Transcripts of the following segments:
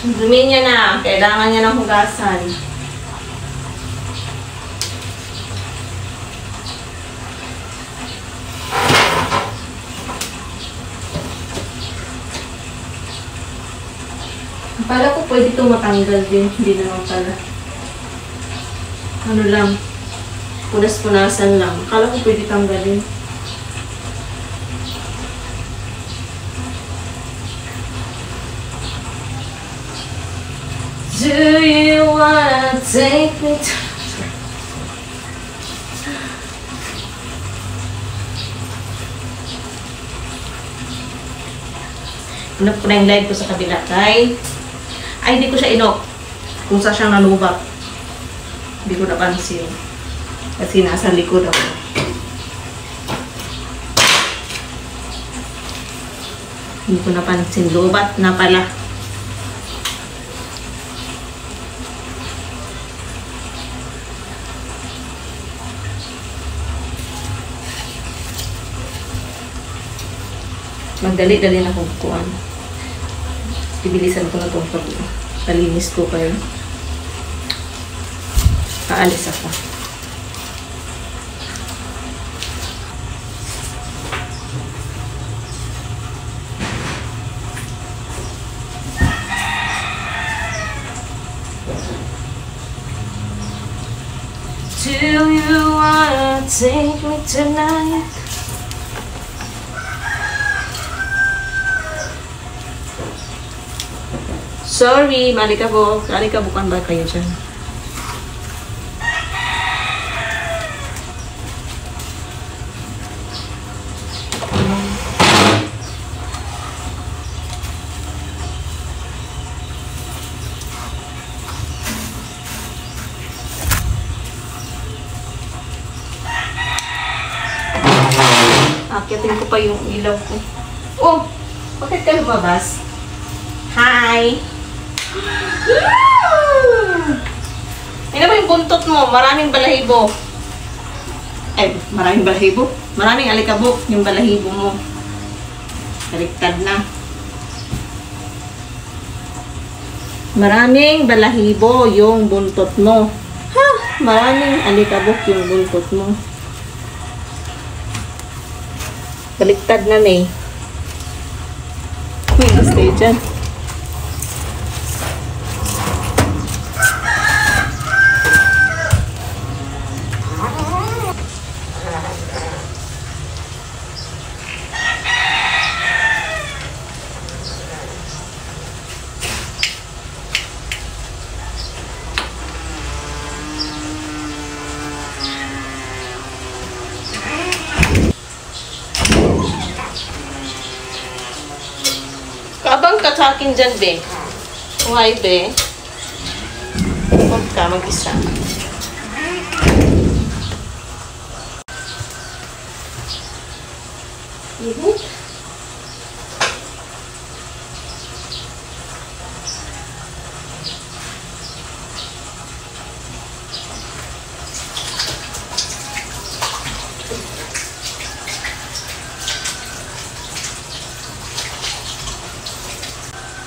Dumi niya na. Kailangan niya ng hugasan. Akala ko pwede ito matanggal din. Hindi naman pala. Ano lang. Punas-punasan lang. Akala ko pwede tanggalin. Do you wanna take me to... Inok ko na yung live ko sa kabila kay... Ay, hindi ko siya inok. Kung saan siyang nalubak. Hindi ko napansin. Kasi nasa likod ako. Hindi ko napansin. Lubat na pala. Magdali-dali na kung kuhan. Ibilisan ko na itong palinis ko kayo. Aalis ako. Do you wanna take me tonight? Sorry, malikabok. Malikabukan ba kayo dyan? Akyatin ko pa yung ilaw ko. Oh! Bakit ka lumabas? Hi! Tingnan mo yung buntot mo. Maraming balahibo. Ay, maraming balahibo? Maraming alikabok yung balahibo mo. Baliktad na. Maraming balahibo yung buntot mo. Ha! Maraming alikabok yung buntot mo. Baliktad na eh. Stay dyan. Abang ka sa akin dyan, be. Why, be? Huwag ka mag-isa.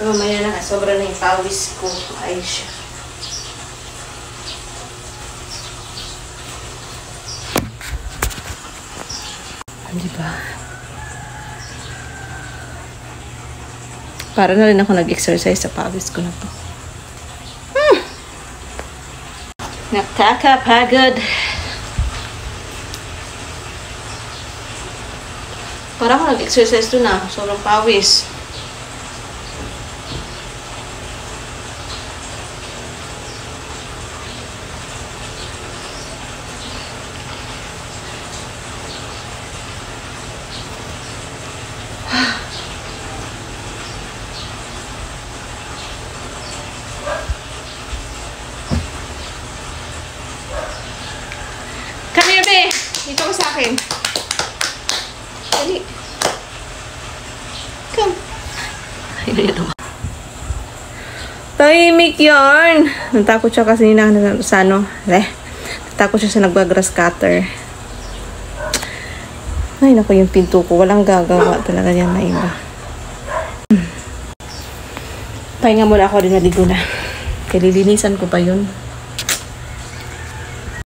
Mamaya na, sobra na yung pawis ko. Ay siya. Diba? Para na rin ako nag-exercise sa pawis ko na to. Nakakapagod. Para ako nag-exercise to na. Sobrang pawis. Dito ko sa akin. Dali. Come. Ay, ito. Tahimik yarn. Natakot siya kasi sa ano. Natakot siya sa nagbagrass cutter. Ay, naku, yung pinto ko. Walang gagawa talaga yan na iba. Pahinga muna ako din, maligo na. Kaya lilinisan ko pa yun.